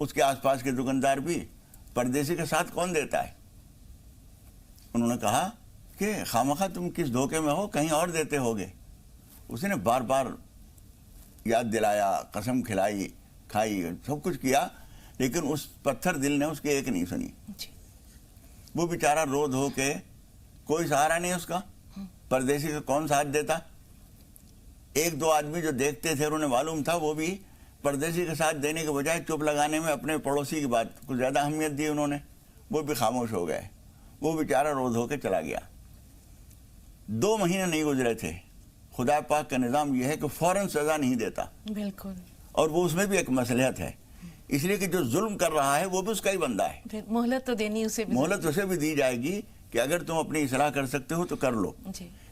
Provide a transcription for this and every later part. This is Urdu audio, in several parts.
اس کے آس پاس کے دکاندار بھی پردیسی کا ساتھ کون دیتا ہے؟ انہوں نے کہا کہ خامخواہ تم کس دھوکے میں ہو، کہیں اور دیتے ہوگے۔ اس نے بار بار یاد دلایا، قسم کھلائی، کھائی، سب کچھ کیا، لیکن اس پتھر دل نے اس کی ایک نہیں سنی۔ وہ بیچارہ رو دھو کے، کوئی سہارا نہیں اس کا، پردیسی کا کون ساتھ دیتا؟ ایک دو آدمی جو دیکھتے تھے انہیں معلوم تھا، وہ بھی پردیسی کے ساتھ دینے کے بجائے چپ لگانے میں اپنے پڑوسی کی بات کو زیادہ اہمیت دی انہوں نے، وہ بھی خاموش ہو گئے۔ وہ بیچارہ رو دھو کے چلا گیا۔ 2 مہینے نہیں گزرے تھے، خدا پاک کا نظام یہ ہے کہ فوراً سزا نہیں دیتا، بالکل، اور وہ اس میں بھی ایک مصلحت ہے، اس لیے کہ جو ظلم کر رہا ہے وہ بھی اس کا ہی بندہ ہے۔ مہلت تو دینی، مہلت اسے بھی دی جائے گی کہ اگر تم اپنی اصلاح کر سکتے ہو تو کر لو،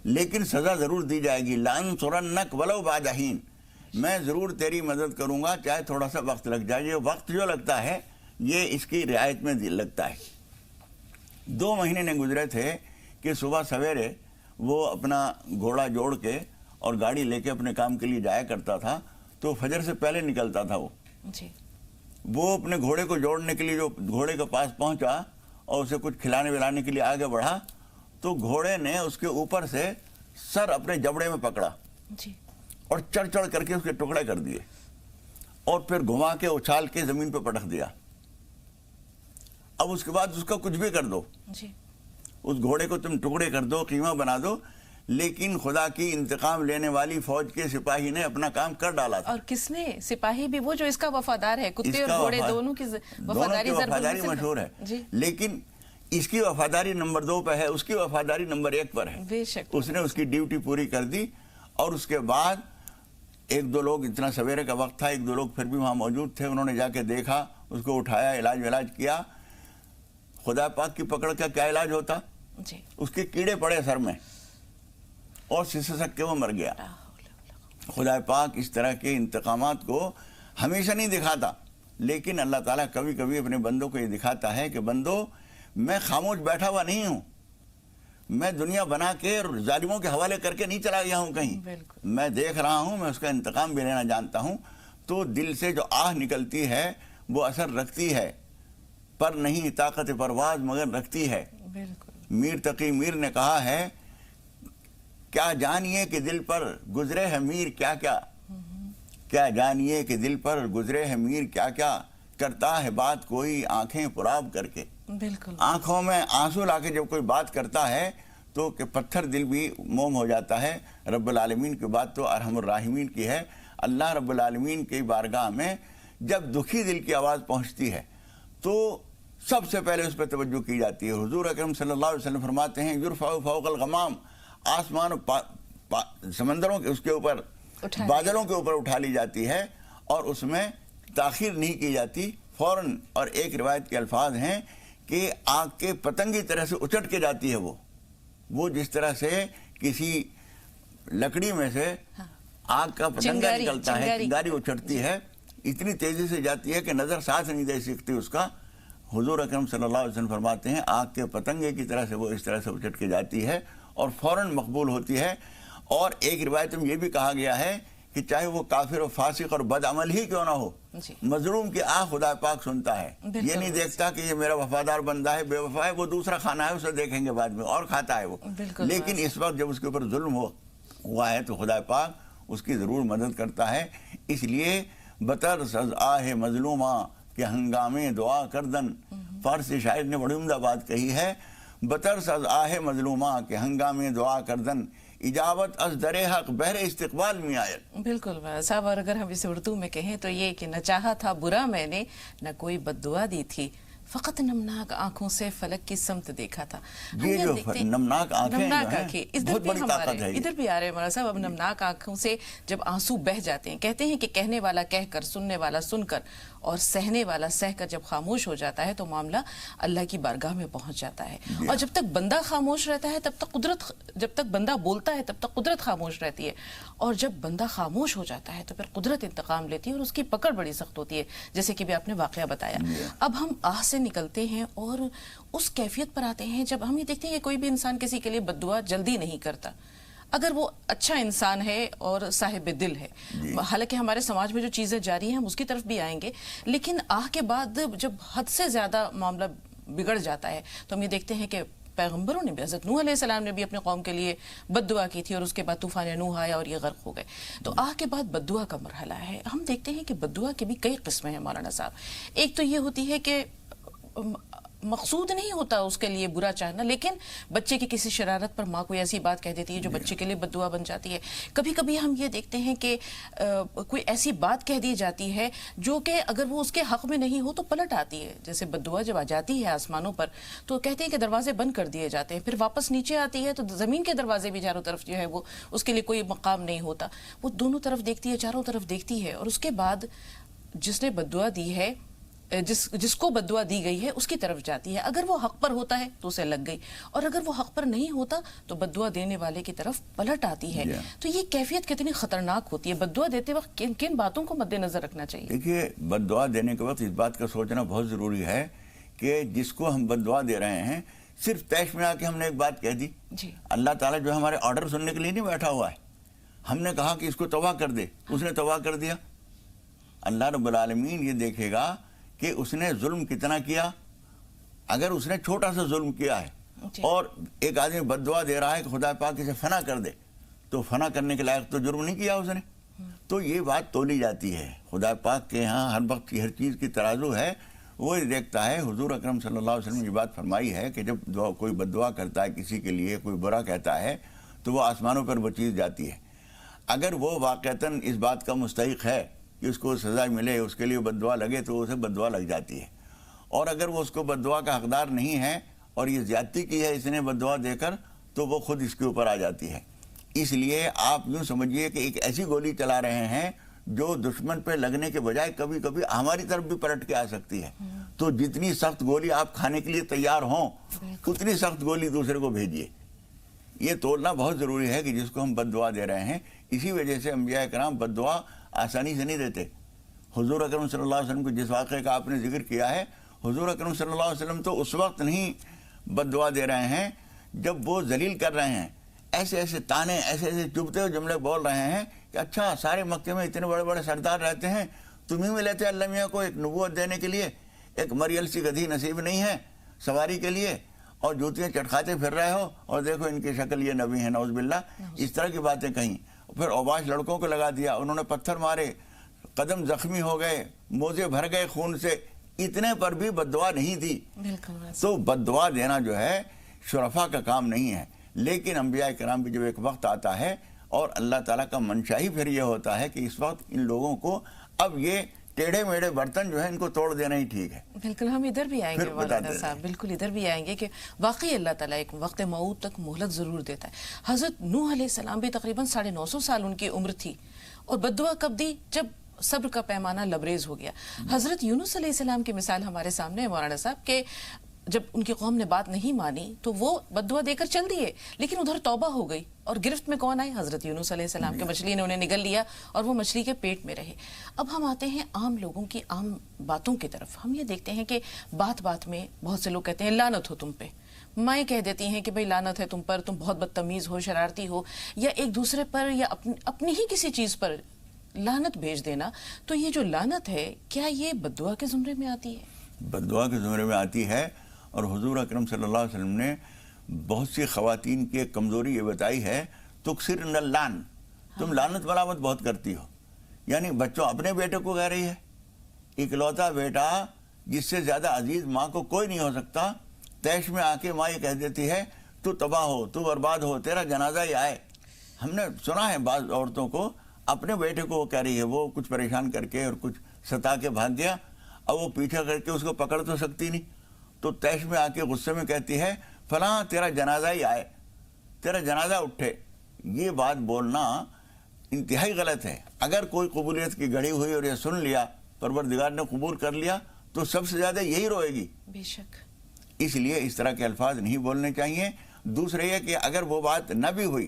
لیکن سزا ضرور دی جائے گی۔ لَأَنصُرَنَّكَ وَلَوْ بَعْدَ حِينٍ، میں ضرور تیری مدد کروں گا چاہے تھوڑا سا وقت لگ جائے۔ یہ وقت جو لگتا ہے یہ اس کی رعایت میں لگتا ہے۔ 2 مہینے نہیں گزرے تھے کہ صبح سویرے وہ اپنا گھوڑا جوڑ کے اور گاڑی لے کے اپنے کام کے لیے جایا کرتا تھا، تو فجر سے پہلے نکلتا تھا وہ اپنے گھوڑے کو جوڑنے کے لیے جو گھوڑے کے پاس پہنچا اور اسے کچھ کھلانے ولانے کے لیے آگے بڑھا، تو گھوڑے نے اس کے اوپر سے سر اپنے جبڑے میں پکڑا اور چڑھ چڑھ کر کے اس کے ٹکڑے کر دیے، اور پھر گھما کے اچھال کے زمین پہ پٹک دیا۔ اب اس کے بعد اس کا کچھ بھی کر دو، اس گھوڑے کو تم ٹکڑے کر دو، قیمہ بنا دو، لیکن خدا کی انتقام لینے والی فوج کے سپاہی نے اپنا کام کر ڈالا تھا۔ اور کس نے؟ سپاہی بھی وہ جو اس کا وفادار ہے، کتے اور گھوڑے دونوں کی وفاداری مشہور ہے، لیکن اس کی وفاداری نمبر 2 پہ ہے، اس کی وفاداری نمبر 1 پر ہے۔ بے شک اس نے اس کی ڈیوٹی پوری کر دی، اور اس کے بعد 1-2 لوگ، اتنا سویرے کا وقت تھا، 1-2 لوگ پھر بھی وہاں موجود تھے، انہوں نے جا کے دیکھا، اس کو اٹھایا، علاج کیا۔ خدا پاک کی پکڑ کا کیا علاج ہوتا؟ اس کے کیڑے پڑے سر میں اور سسک کے وہ مر گیا۔ خدا پاک اس طرح کے انتقامات کو ہمیشہ نہیں دکھاتا، لیکن اللہ تعالیٰ کبھی کبھی اپنے بندوں کو یہ دکھاتا ہے کہ بندو، میں خاموش بیٹھا ہوا نہیں ہوں، میں دنیا بنا کے اور ظالموں کے حوالے کر کے نہیں چلا گیا ہوں کہیں، میں دیکھ رہا ہوں، میں اس کا انتقام بھی لینا جانتا ہوں۔ تو دل سے جو آہ نکلتی ہے وہ اثر رکھتی ہے، پر نہیں طاقت پرواز مگر رکھتی ہے۔ میر تقی میر نے کہا ہے، کیا جانیے کہ دل پر گزرے ہے میر کیا کیا، کیا جانیے کہ دل پر گزرے ہے میر کیا کیا، کرتا ہے بات کوئی آنکھیں پراب کر کے۔ آنکھوں میں آنسو لا کے جب کوئی بات کرتا ہے تو کہ پتھر دل بھی موم ہو جاتا ہے۔ رب العالمین کی بات تو ارحم الراحمین کی ہے۔ اللہ رب العالمین کی بارگاہ میں جب دکھی دل کی آواز پہنچتی ہے تو سب سے پہلے اس پہ توجہ کی جاتی ہے۔ حضور اکرم صلی اللہ علیہ وسلم فرماتے ہیں، یرفع فوق الغمام، آسمان سمندروں کے اس کے اوپر، بادلوں کے اوپر اٹھا لی جاتی ہے، اور اس میں تاخیر نہیں کی جاتی، فوراً۔ اور ایک روایت کے الفاظ ہیں کہ آگ کے پتنگ کی طرح سے اچٹ کے جاتی ہے وہ جس طرح سے کسی لکڑی میں سے آگ کا پتنگا نکلتا ہے، چنگاری اچھٹتی ہے، اتنی تیزی سے جاتی ہے کہ نظر ساتھ نہیں دے سکتی اس کا۔ حضور اکرم صلی اللہ علیہ وسلم فرماتے ہیں، آگ کے پتنگے کی طرح سے وہ اس طرح سے اچٹ کے جاتی ہے اور فوراً مقبول ہوتی ہے۔ اور ایک روایت میں یہ بھی کہا گیا ہے کہ چاہے وہ کافر و فاسق اور بدعمل ہی کیوں نہ ہو، مظلوم کی آہ خدا پاک سنتا ہے۔ یہ نہیں دیکھتا کہ یہ میرا وفادار بندہ ہے، بے وفا ہے، وہ دوسرا کھانا ہے، اسے دیکھیں گے بعد میں، اور کھاتا ہے وہ، لیکن اس وقت جب اس کے اوپر ظلم ہوا ہے تو خدا پاک اس کی ضرور مدد کرتا ہے۔ اس لیے بطرس از آہ مظلومہ کہ ہنگامے دعا کردن، فارسی شاعر نے بڑی عمدہ بات کہی ہے، بطرس از آہ مظلومہ کہ ہنگامے دعا کردن، اجابت از در حق بہر استقبال میں آیت۔ بالکل صاحب، اور اگر ہم اسے اردو میں کہیں تو یہ کہ نہ چاہا تھا برا میں نے، نہ کوئی بد دعا دی تھی، فقط نمناک آنکھوں سے فلک کی سمت دیکھا تھا۔ یہ جو نمناک آنکھیں بہت بڑی طاقت ہے۔ ادھر بھی آ رہے ہیں مولانا صاحب، اب نمناک آنکھوں سے جب آنسو بہ جاتے ہیں، کہتے ہیں کہ کہنے والا کہہ کر، سننے والا سن کر، اور سہنے والا سہ کر جب خاموش ہو جاتا ہے تو معاملہ اللہ کی بارگاہ میں پہنچ جاتا ہے۔ اور جب تک بندہ خاموش رہتا ہے تب تک قدرت، جب تک بندہ بولتا ہے تب تک قدرت خاموش رہتی ہے، اور جب بندہ خاموش ہو جاتا ہے تو پھر قدرت انتقام لیتی ہے، اور اس کی پکڑ بڑی سخت ہوتی ہے، جیسے کہ بھی آپ نے واقعہ بتایا۔ اب ہم آہ سے نکلتے ہیں اور اس کیفیت پر آتے ہیں جب ہم یہ دیکھتے ہیں کہ کوئی بھی انسان کسی کے لیے بد دعا جلدی نہیں کرتا۔ اگر وہ اچھا انسان ہے اور صاحب دل ہے. حالانکہ ہمارے سماج میں جو چیزیں جاری ہیں ہم اس کی طرف بھی آئیں گے, لیکن آہ کے بعد جب حد سے زیادہ معاملہ بگڑ جاتا ہے تو ہم یہ دیکھتے ہیں کہ پیغمبروں نے بھی, حضرت نوح علیہ السلام نے بھی اپنے قوم کے لیے بد دعا کی تھی اور اس کے بعد طوفان نوح آیا اور یہ غرق ہو گئے. تو آہ کے بعد بد دعا کا مرحلہ ہے. ہم دیکھتے ہیں کہ بد دعا کے بھی کئی قسمیں ہیں مولانا صاحب. ایک تو یہ ہوتی ہے کہ مقصود نہیں ہوتا اس کے لیے برا چاہنا, لیکن بچے کی کسی شرارت پر ماں کوئی ایسی بات کہہ دیتی ہے جو بچے کے لیے بد دعا بن جاتی ہے. کبھی کبھی ہم یہ دیکھتے ہیں کہ کوئی ایسی بات کہہ دی جاتی ہے جو کہ اگر وہ اس کے حق میں نہیں ہو تو پلٹ آتی ہے. جیسے بد دعا جب آ جاتی ہے آسمانوں پر تو کہتے ہیں کہ دروازے بند کر دیے جاتے ہیں, پھر واپس نیچے آتی ہے تو زمین کے دروازے بھی چاروں طرف جو ہے وہ اس کے لیے کوئی مقام نہیں ہوتا. وہ دونوں طرف دیکھتی ہے, چاروں طرف دیکھتی ہے, اور اس کے بعد جس نے بد دعا دی ہے, جس کو بد دعا دی گئی ہے اس کی طرف جاتی ہے. اگر وہ حق پر ہوتا ہے تو اسے لگ گئی, اور اگر وہ حق پر نہیں ہوتا تو بد دعا دینے والے کی طرف پلٹ آتی ہے. تو یہ کیفیت کتنی خطرناک ہوتی ہے. بد دعا دیتے وقت کن کن باتوں کو مد نظر رکھنا چاہیے؟ دیکھیے, بد دعا دینے کے وقت اس بات کا سوچنا بہت ضروری ہے کہ جس کو ہم بد دعا دے رہے ہیں صرف تیش میں آ کے ہم نے ایک بات کہہ دی. اللہ تعالیٰ جو ہمارے آرڈر سننے کے لیے نہیں بیٹھا ہوا ہے. ہم نے کہا کہ اس کو تباہ کر دے, اس نے تباہ کر دیا. اللہ رب العالمین یہ دیکھے گا کہ اس نے ظلم کتنا کیا. اگر اس نے چھوٹا سا ظلم کیا ہے اور ایک آدمی بد دعا دے رہا ہے کہ خدا پاک اسے فنا کر دے, تو فنا کرنے کے لائق تو جرم نہیں کیا اس نے. تو یہ بات تولی جاتی ہے. خدا پاک کے ہاں ہر وقت کی ہر چیز کی ترازو ہے, وہ دیکھتا ہے. حضور اکرم صلی اللہ علیہ وسلم نے یہ بات فرمائی ہے کہ جب کوئی بد دعا کرتا ہے کسی کے لیے, کوئی برا کہتا ہے, تو وہ آسمانوں پر وہ چیز جاتی ہے. اگر وہ واقعتاً اس بات کا مستحق ہے کہ اس کو سزا ملے, اس کے لیے بد دعا لگے, تو اسے بد دعا لگ جاتی ہے. اور اگر وہ اس کو بد دعا کا حقدار نہیں ہے اور یہ زیادتی کی ہے اس نے بد دعا دے کر, تو وہ خود اس کے اوپر آ جاتی ہے. اس لیے آپ یوں سمجھیے کہ ایک ایسی گولی چلا رہے ہیں جو دشمن پہ لگنے کے بجائے کبھی کبھی ہماری طرف بھی پلٹ کے آ سکتی ہے. تو جتنی سخت گولی آپ کھانے کے لیے تیار ہوں اتنی سخت گولی دوسرے کو بھیجیے. یہ تولنا بہت ضروری ہے کہ جس کو ہم بد دعا دے رہے ہیں. اسی وجہ سے انبیاء کرام بد دعا آسانی سے نہیں دیتے. حضور اکرم صلی اللہ علیہ وسلم کو جس واقعے کا آپ نے ذکر کیا ہے, حضور اکرم صلی اللہ علیہ وسلم تو اس وقت نہیں بد دعا دے رہے ہیں جب وہ ذلیل کر رہے ہیں, ایسے ایسے تانے, ایسے ایسے چبھتے ہوئے جملے بول رہے ہیں کہ اچھا سارے مکے میں اتنے بڑے بڑے سردار رہتے ہیں, تمہیں ملے تھے اللہ میاں کو ایک نبوت دینے کے لیے, ایک مریل سی گدھی نصیب نہیں ہے سواری کے لیے, اور جوتیاں چٹکھاتے پھر رہے ہو, اور دیکھو ان کی شکل یہ نبی ہیں, نعوذ باللہ. اس طرح کی باتیں کہیں. پھر اوباش لڑکوں کو لگا دیا, انہوں نے پتھر مارے, قدم زخمی ہو گئے, موزے بھر گئے خون سے, اتنے پر بھی بد دعا نہیں تھی. تو بد دعا دینا جو ہے شرفا کا کام نہیں ہے. لیکن انبیاء کرام بھی جب ایک وقت آتا ہے اور اللہ تعالیٰ کا منشا ہی پھر یہ ہوتا ہے کہ اس وقت ان لوگوں کو اب یہ ٹیڑھے میڑھے برتن جو ہے ان کو توڑ دینا ہی ٹھیک ہے. بالکل, ہم ادھر بھی آئیں گے مولانا صاحب, بالکل ادھر بھی آئیں گے کہ واقعی اللہ تعالیٰ ایک وقت موعود تک مہلت ضرور دیتا ہے. حضرت نوح علیہ السلام بھی تقریباً 950 سال ان کی عمر تھی, اور بد دعا کب دی؟ جب صبر کا پیمانہ لبریز ہو گیا. حضرت یونس علیہ السلام کی مثال ہمارے سامنے ہے مولانا صاحب, کہ جب ان کی قوم نے بات نہیں مانی تو وہ بد دعا دے کر چل دیے, لیکن ادھر توبہ ہو گئی, اور گرفت میں کون آئے؟ حضرت یونس علیہ السلام. کے مچھلی نے انہیں نگل لیا اور وہ مچھلی کے پیٹ میں رہے. اب ہم آتے ہیں عام لوگوں کی عام باتوں کی طرف. ہم یہ دیکھتے ہیں کہ بات بات میں بہت سے لوگ کہتے ہیں لعنت ہو تم پہ. مائیں کہہ دیتی ہیں کہ بھئی لعنت ہے تم پر, تم بہت بدتمیز ہو, شرارتی ہو, یا ایک دوسرے پر یا اپنی ہی کسی چیز پر لعنت بھیج دینا. تو یہ جو لعنت ہے کیا یہ بد دعا کے زمرے میں آتی ہے؟ بد دعا کے زمرے میں آتی ہے. اور حضور اکرم صلی اللہ علیہ وسلم نے بہت سی خواتین کی ایک کمزوری یہ بتائی ہے, تکثرن اللعن, تم لعنت ملامت بہت کرتی ہو. یعنی بچوں اپنے بیٹے کو کہہ رہی ہے, اکلوتا بیٹا جس سے زیادہ عزیز ماں کو کوئی نہیں ہو سکتا, تیش میں آ کے ماں یہ کہہ دیتی ہے تو تباہ ہو, تو برباد ہو, تیرا جنازہ ہی آئے. ہم نے سنا ہے بعض عورتوں کو اپنے بیٹے کو وہ کہہ رہی ہے, وہ کچھ پریشان کر کے اور کچھ ستا کے بھاگ گیا, اب وہ پیچھا کر کے اس کو پکڑ تو سکتی نہیں, تو تیش میں آ کے غصے میں کہتی ہے فلاں تیرا جنازہ ہی آئے, تیرا جنازہ اٹھے. یہ بات بولنا انتہائی غلط ہے. اگر کوئی قبولیت کی گھڑی ہوئی اور یہ سن لیا, پروردگار نے قبول کر لیا, تو سب سے زیادہ یہی روئے گی. بے شک. اس لیے اس طرح کے الفاظ نہیں بولنے چاہیے. دوسرے یہ کہ اگر وہ بات نہ بھی ہوئی,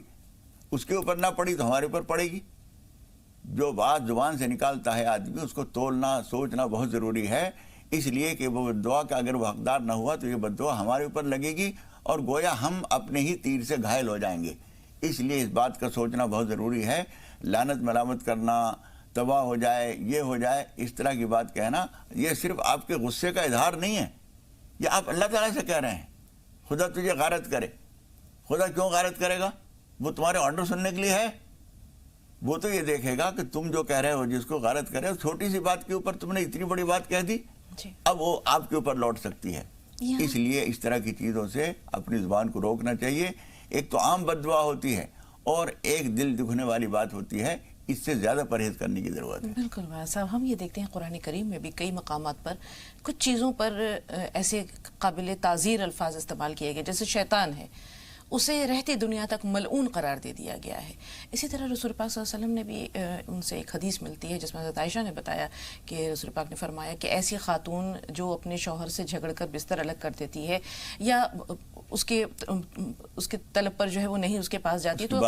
اس کے اوپر نہ پڑی تو ہمارے اوپر پڑے گی. جو بات زبان سے نکالتا ہے آدمی, اس کو تولنا سوچنا بہت ضروری ہے. اس لیے کہ وہ دعا کا اگر وہ حقدار نہ ہوا تو یہ بد دعا ہمارے اوپر لگے گی, اور گویا ہم اپنے ہی تیر سے گھائل ہو جائیں گے. اس لیے اس بات کا سوچنا بہت ضروری ہے. لعنت ملامت کرنا، تباہ ہو جائے، یہ ہو جائے، اس طرح کی بات کہنا، یہ صرف آپ کے غصے کا اظہار نہیں ہے، یہ آپ اللہ تعالیٰ سے کہہ رہے ہیں خدا تجھے غارت کرے. خدا کیوں غارت کرے گا؟ وہ تمہارے آرڈر سننے کے لیے ہے. وہ تو یہ دیکھے گا کہ تم جو کہہ رہے ہو جس کو غارت کرے، چھوٹی سی بات کے اوپر تم نے اتنی بڑی بات کہہ دی، اب وہ آپ کے اوپر لوٹ سکتی ہے. اس لیے اس طرح کی چیزوں سے اپنی زبان کو روکنا چاہیے. ایک تو عام بد دعا ہوتی ہے اور ایک دل دکھنے والی بات ہوتی ہے، اس سے زیادہ پرہیز کرنے کی ضرورت ہے. بالکل صاحب، ہم یہ دیکھتے ہیں قرآن کریم میں بھی کئی مقامات پر کچھ چیزوں پر ایسے قابل تعزیر الفاظ استعمال کیے گئے، جیسے شیطان ہے، اسے رہتی دنیا تک ملعون قرار دے دیا گیا ہے. اسی طرح رسول پاک صلی اللہ علیہ وسلم نے بھی ان سے ایک حدیث ملتی ہے جس میں حضرت عائشہ نے بتایا کہ رسول پاک نے فرمایا کہ ایسی خاتون جو اپنے شوہر سے جھگڑ کر بستر الگ کر دیتی ہے یا اس کے طلب پر جو ہے وہ نہیں اس کے پاس جاتی تو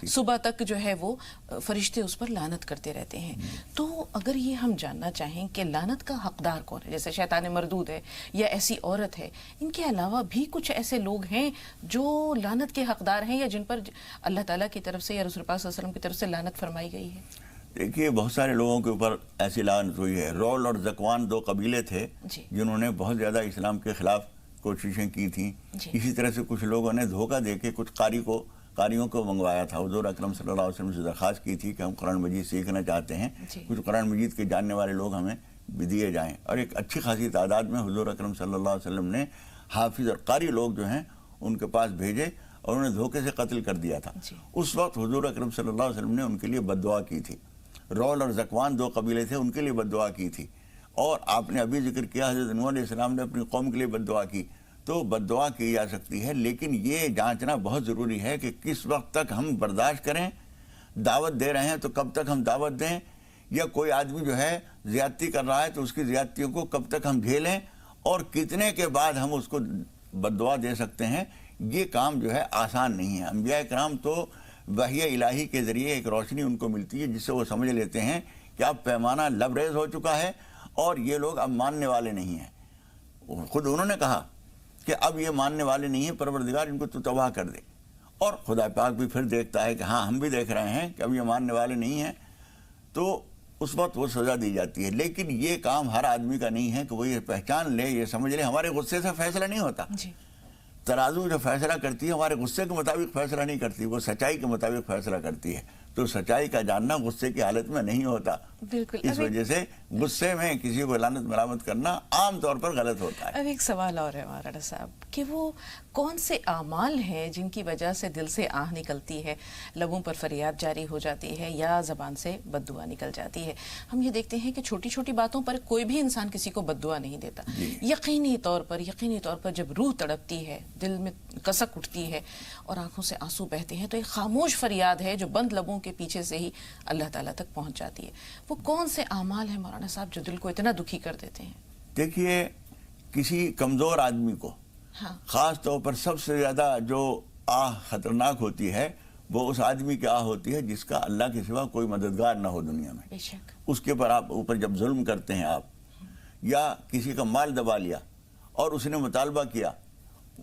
صبح تک جو ہے وہ فرشتے اس پر لعنت کرتے رہتے ہیں. تو اگر یہ ہم جاننا چاہیں کہ لعنت کا حقدار کون ہے، جیسے شیطان مردود ہے یا ایسی عورت ہے، ان کے علاوہ بھی کچھ ایسے لوگ ہیں جو لعنت کے حقدار ہیں یا جن پر اللہ تعالیٰ کی طرف سے یا رسول پاک صلی اللہ علیہ وسلم کی طرف سے لعنت فرمائی گئی ہے؟ دیکھیے بہت سارے لوگوں کے اوپر ایسی لعنت ہوئی ہے. رول اور زکوان 2 قبیلے تھے جنہوں نے بہت زیادہ اسلام کے خلاف کوششیں کی تھیں. اسی طرح سے کچھ لوگوں نے دھوکہ دے کے کچھ قاریوں کو منگوایا تھا. حضور اکرم صلی اللہ علیہ وسلم سے درخواست کی تھی کہ ہم قرآن مجید سیکھنا چاہتے ہیں، کچھ قرآن مجید کے جاننے والے لوگ ہمیں بھی دیے جائیں. اور ایک اچھی خاصی تعداد میں حضور اکرم صلی اللہ علیہ وسلم نے حافظ اور قاری لوگ جو ہیں ان کے پاس بھیجے اور انہیں دھوکے سے قتل کر دیا تھا. اس وقت حضور اکرم صلی اللہ علیہ وسلم نے ان کے لیے بد دعا کی تھی. رول اور زکوان 2 قبیلے تھے، ان کے لیے بد دعا کی تھی. اور آپ نے ابھی ذکر کیا حضرت نوح علیہ السلام نے اپنی قوم کے لیے بد دعا کی. تو بد دعا کی جا سکتی ہے، لیکن یہ جانچنا بہت ضروری ہے کہ کس وقت تک ہم برداشت کریں. دعوت دے رہے ہیں تو کب تک ہم دعوت دیں، یا کوئی آدمی جو ہے زیادتی کر رہا ہے تو اس کی زیادتیوں کو کب تک ہم جھیلیں، اور کتنے کے بعد ہم اس کو بد دعا دے سکتے ہیں. یہ کام جو ہے آسان نہیں ہے. انبیاء کرام تو وحی الہی کے ذریعے ایک روشنی ان کو ملتی ہے جس سے وہ سمجھ لیتے ہیں کہ اب پیمانہ لبریز ہو چکا ہے اور یہ لوگ اب ماننے والے نہیں ہیں. خود انہوں نے کہا کہ اب یہ ماننے والے نہیں ہیں، پروردگار ان کو تو تباہ کر دے. اور خدا پاک بھی پھر دیکھتا ہے کہ ہاں ہم بھی دیکھ رہے ہیں کہ اب یہ ماننے والے نہیں ہیں، تو اس وقت وہ سزا دی جاتی ہے. لیکن یہ کام ہر آدمی کا نہیں ہے کہ وہ یہ پہچان لے، یہ سمجھ لے. ہمارے غصے سے فیصلہ نہیں ہوتا. ترازو جو فیصلہ کرتی ہے ہمارے غصے کے مطابق فیصلہ نہیں کرتی، وہ سچائی کے مطابق فیصلہ کرتی ہے. تو سچائی کا جاننا غصے کی حالت میں نہیں ہوتا. اس وجہ سے غصے میں کسی کو لعنت ملامت کرنا عام طور پر غلط ہوتا ہے. اب ایک سوال اور ہے مولانا صاحب کہ وہ کون سے اعمال ہیں جن کی وجہ سے دل سے آہ نکلتی ہے، لبوں پر فریاد جاری ہو جاتی ہے یا زبان سے بد دعا نکل جاتی ہے؟ ہم یہ دیکھتے ہیں کہ چھوٹی چھوٹی باتوں پر کوئی بھی انسان کسی کو بد دعا نہیں دیتا. یقینی طور پر جب روح تڑپتی ہے، دل میں کسک اٹھتی ہے اور آنکھوں سے آنسو بہتے ہیں، تو ایک خاموش فریاد ہے جو بند لبوں کے پیچھے سے ہی اللہ تعالیٰ تک پہنچ جاتی ہے. وہ کون سے اعمال ہیں مولانا صاحب جو دل کو اتنا دکھی کر دیتے ہیں؟ دیکھیے کسی کمزور آدمی کو خاص طور پر سب سے زیادہ جو آہ خطرناک ہوتی ہے وہ اس آدمی کی آہ ہوتی ہے جس کا اللہ کے سوا کوئی مددگار نہ ہو دنیا میں. بے شک. اس کے اوپر جب ظلم کرتے ہیں آپ، یا کسی کا مال دبا لیا اور اس نے مطالبہ کیا،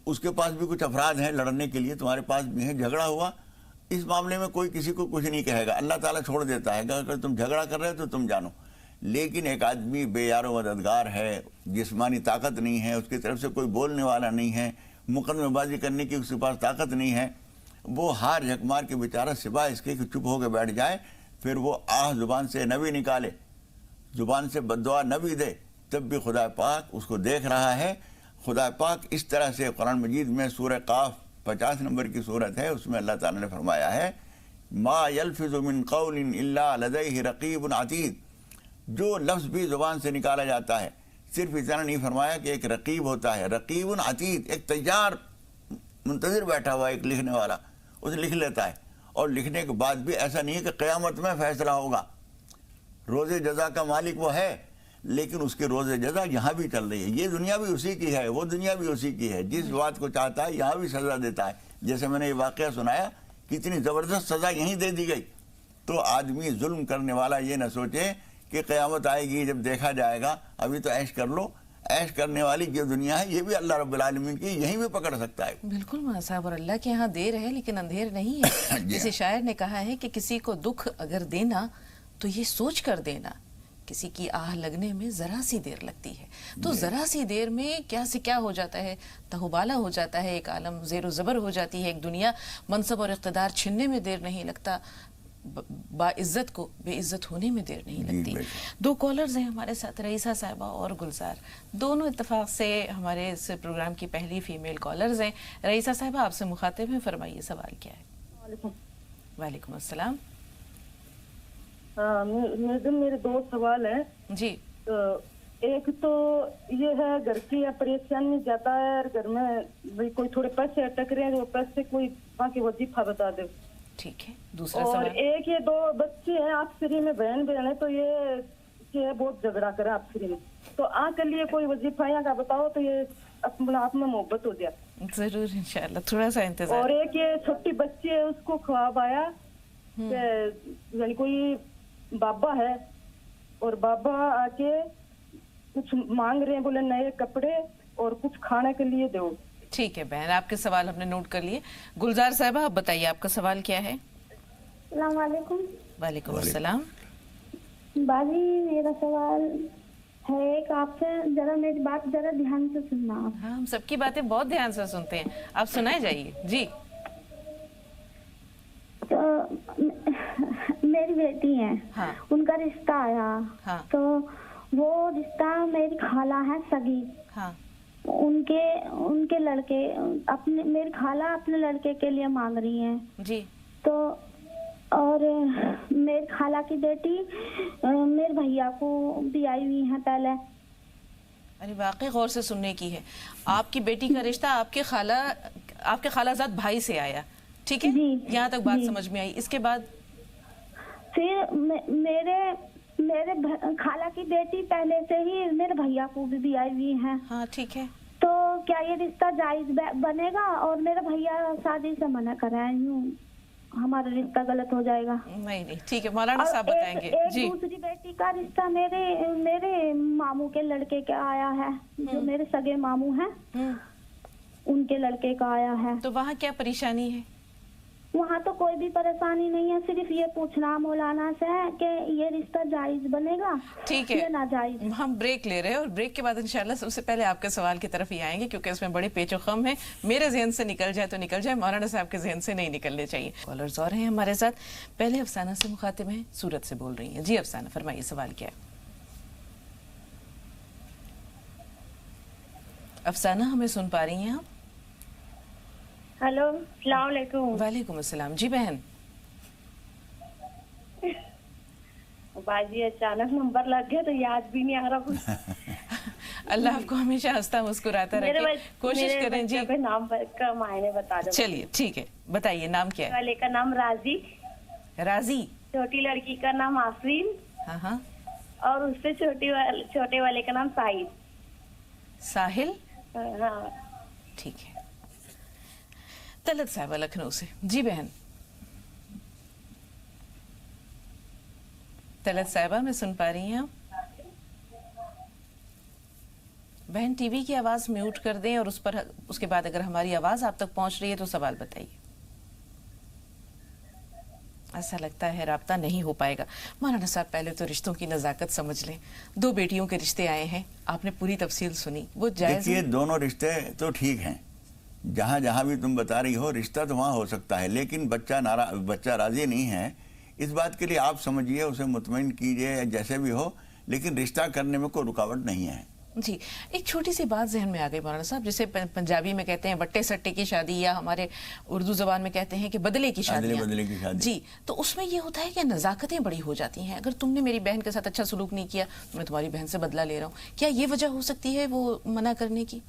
اس کے پاس بھی کچھ افراد ہیں لڑنے کے لیے، تمہارے پاس بھی ہیں، جھگڑا ہوا، اس معاملے میں کوئی کسی کو کچھ نہیں کہے گا، اللہ تعالیٰ چھوڑ دیتا ہے کہ اگر تم جھگڑا کر رہے تو تم جانو. لیکن ایک آدمی بے یار و مددگار ہے، جسمانی طاقت نہیں ہے، اس کی طرف سے کوئی بولنے والا نہیں ہے، مقدمے بازی کرنے کی اس کے پاس طاقت نہیں ہے، وہ ہار جھک مار کے بیچارہ سوائے اس کے کہ چپ ہو کے بیٹھ جائے، پھر وہ آہ زبان سے نہ بھی نکالے، زبان سے بد دعا نہ بھی دے، تب بھی خدا پاک اس کو دیکھ رہا ہے. خدا پاک اس طرح سے قرآن مجید میں سورہ قاف 50 نمبر کی سورت ہے، اس میں اللہ تعالیٰ نے فرمایا ہے ما یلفظ من قول الا لدیہ رقیب عتید. جو لفظ بھی زبان سے نکالا جاتا ہے، صرف اتنا نہیں فرمایا کہ ایک رقیب ہوتا ہے، رقیب عتید، ایک تیار منتظر بیٹھا ہوا ایک لکھنے والا، اسے لکھ لیتا ہے. اور لکھنے کے بعد بھی ایسا نہیں ہے کہ قیامت میں فیصلہ ہوگا. روز جزا کا مالک وہ ہے، لیکن اس کے روز جزا یہاں بھی چل رہی ہے. یہ دنیا بھی اسی کی ہے، وہ دنیا بھی اسی کی ہے. جس بات کو چاہتا ہے یہاں بھی سزا دیتا ہے. جیسے میں نے یہ واقعہ سنایا، کتنی زبردست سزا یہیں دے دی گئی. تو آدمی ظلم کرنے والا یہ نہ سوچے کہ قیامت آئے گی جب دیکھا جائے گا، ابھی تو عیش کر لو. عیش کرنے والی جو دنیا ہے یہ بھی اللہ رب العالمین کی یہیں بھی پکڑ سکتا ہے. بالکل مولانا صاحب، اور اللہ کے یہاں دیر ہے لیکن اندھیر نہیں ہے. جسے شاعر نے کہا ہے کہ کسی کو دکھ اگر دینا تو یہ سوچ کر دینا، کسی کی آہ لگنے میں ذرا سی دیر لگتی ہے. تو ذرا سی دیر میں کیا سے کیا ہو جاتا ہے، تہوبالا ہو جاتا ہے، ایک عالم زیر و زبر ہو جاتی ہے، ایک دنیا منصب اور اقتدار چھننے میں دیر نہیں لگتا، باعزت کو بے عزت ہونے میں دیر نہیں لگتی. دو کالرز ہیں ہمارے ساتھ، رئیسہ صاحبہ اور گلزار، دونوں اتفاق سے ہمارے اس پروگرام کی پہلی فیمیل کالرز ہیں. رئیسہ صاحبہ آپ سے مخاطب ہیں، فرمائیے سوال کیا ہے. وعلیکم السلام. میرے دو سوال ہیں جی. ایک تو یہ ہے گھر کی پریشانی زیادہ ہے، اور گھر میں کوئی تھوڑے پیسے اٹک رہے ہیں، وہ پیسے کوئی باقی وظیفہ بتا دے. ٹھیک ہے. دوسرا اور سوال. ایک یہ دو بچے ہیں آپسری میں، بہن ہے، تو یہ بہت جھگڑا کرے آپسری میں، تو کے لیے کوئی وظیفہ یہاں کا بتاؤ تو یہ اپنا آپ میں محبت ہو جائے. ضرور انشاءاللہ، تھوڑا سا انتظار. اور ایک یہ چھوٹی بچی ہے، اس کو خواب آیا کہ یعنی کوئی بابا ہے اور بابا آ کے کچھ مانگ رہے ہیں، بولے نئے کپڑے اور کچھ کھانے کے لیے دو. ٹھیک ہے بہن، آپ کے سوال ہم نے نوٹ کر لیے. گلزار صاحبہ آپ بتائیے آپ کا سوال کیا ہے. السلام علیکم. وعلیکم السلام. باجی میرا سوال ہے ایک آپ سے، ذرا میری بات ذرا دھیان سے سننا آپ. ہاں، ہم سب کی باتیں بہت دھیان سے سنتے ہیں، آپ سنائے جائیے. جی. تو میری بیٹی ہے، ان کا رشتہ آیا، تو وہ رشتہ میری خالہ ہے سگی، ان کے لڑکے اپنے، میری خالہ اپنے لڑکے کے لیے مانگ رہی ہیں. جی. تو اور میری خالہ کی بیٹی میرے بھیا کو بھی آئی ہوئی ہیں پہلے. ارے واقعی غور سے سننے کی ہے. آپ کی بیٹی کا رشتہ آپ کے خالہ زاد بھائی سے آیا، ٹھیک ہے؟ یہاں تک بات سمجھ میں آئی. اس کے بعد پھر میرے خالہ کی بیٹی پہلے سے ہی میرے بھیا کو بھی آئی ہوئی ہیں. ہاں ٹھیک ہے. تو کیا یہ رشتہ جائز بنے گا؟ اور میرا بھیا شادی سے منع کر رہا ہے، ہمارا رشتہ غلط ہو جائے گا. نہیں ٹھیک ہے، مولانا صاحب بتائیں گے. جی. دوسری بیٹی کا رشتہ میرے ماموں کے لڑکے کا آیا ہے، جو میرے سگے ماموں ہیں ان کے لڑکے کا آیا ہے. تو وہاں کیا پریشانی ہے؟ وہاں تو کوئی بھی پریشانی نہیں ہے، صرف یہ پوچھنا مولانا سے ہے کہ یہ رشتہ جائز بنے گا ٹھیک ہے یا ناجائز. ہم بریک لے رہے ہیں اور بریک کے بعد انشاءاللہ سب سے پہلے آپ کے سوال کی طرف ہی آئیں گے، کیونکہ اس میں بڑے پیچ و خم ہیں. میرے ذہن سے نکل جائے تو نکل جائے، مولانا صاحب کے ذہن سے نہیں نکلنے چاہیے. کالرز اور ہیں ہمارے ساتھ. پہلے افسانہ سے مخاطب ہیں، سورت سے بول رہی ہیں. جی افسانہ فرمائیے سوال کیا ہے. افسانہ ہمیں سن پا رہی ہیں آپ؟ ہلو، السلام علیکم. وعلیکم السلام. جی بہن. باجی اچانک نمبر لگ گیا تو یاد بھی نہیں آ رہا. اللہ آپ کو ہمیشہ ہنستا مسکراتا رکھے، کوشش کریں. جی نام کا معنی بتا دو. چلیے ٹھیک ہے، بتائیے نام کیا ہے. والے کا نام راضی. راضی. چھوٹی لڑکی کا نام آفرین. ہاں. اور اس سے چھوٹے والے کا نام ساحل. ساحل. ہاں ٹھیک ہے. طلعت صاحبہ لکھنؤ سے. جی بہن. طلعت صاحبہ میں سن پا رہی ہیں آپ؟ بہن ٹی وی کی آواز میوٹ کر دیں اور اس کے بعد اگر ہماری آواز آپ تک پہنچ رہی ہے تو سوال بتائیے. ایسا لگتا ہے رابطہ نہیں ہو پائے گا. مولانا صاحب پہلے تو رشتوں کی نزاکت سمجھ لیں. دو بیٹیوں کے رشتے آئے ہیں، آپ نے پوری تفصیل سنی، وہ جائز ہے؟ دیکھیے دونوں رشتے تو ٹھیک ہیں، جہاں بھی تم بتا رہی ہو رشتہ تو وہاں ہو سکتا ہے، لیکن بچہ راضی نہیں ہے. اس بات کے لیے آپ سمجھیے، اسے مطمئن کیجئے، جیسے بھی ہو، لیکن رشتہ کرنے میں کوئی رکاوٹ نہیں ہے. جی ایک چھوٹی سی بات ذہن میں آ گئی مولانا صاحب، جسے پنجابی میں کہتے ہیں وٹے سٹے کی شادی، یا ہمارے اردو زبان میں کہتے ہیں کہ بدلے کی شادی. جی تو اس میں یہ ہوتا ہے کہ نزاکتیں بڑی ہو جاتی ہیں. اگر تم نے میری بہن کے ساتھ اچھا سلوک نہیں کیا تو میں تمہاری بہن سے بدلہ لے رہا ہوں، کیا یہ وجہ ہو سکتی ہے وہ منع کرنے کی؟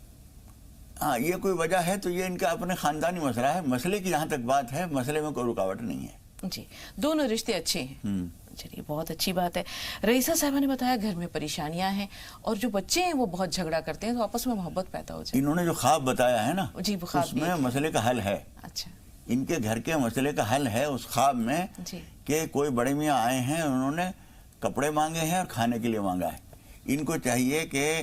ہاں یہ کوئی وجہ ہے تو یہ ان کا اپنے خاندانی مسئلہ ہے. مسئلے کی جہاں تک بات ہے، مسئلے میں کوئی رکاوٹ نہیں ہے. جی دونوں رشتے اچھے ہیں. چلیے بہت اچھی بات ہے. رئیسہ صاحبہ نے بتایا گھر میں پریشانیاں ہیں اور جو بچے ہیں وہ بہت جھگڑا کرتے ہیں تو آپس میں محبت پیدا ہو جائے. انہوں نے جو خواب بتایا ہے نا، جی اس میں مسئلے کا حل ہے. اچھا. ان کے گھر کے مسئلے کا حل ہے اس خواب میں کہ کوئی بڑے میاں آئے ہیں، انہوں نے کپڑے مانگے ہیں اور کھانے کے لیے مانگا ہے. ان کو چاہیے کہ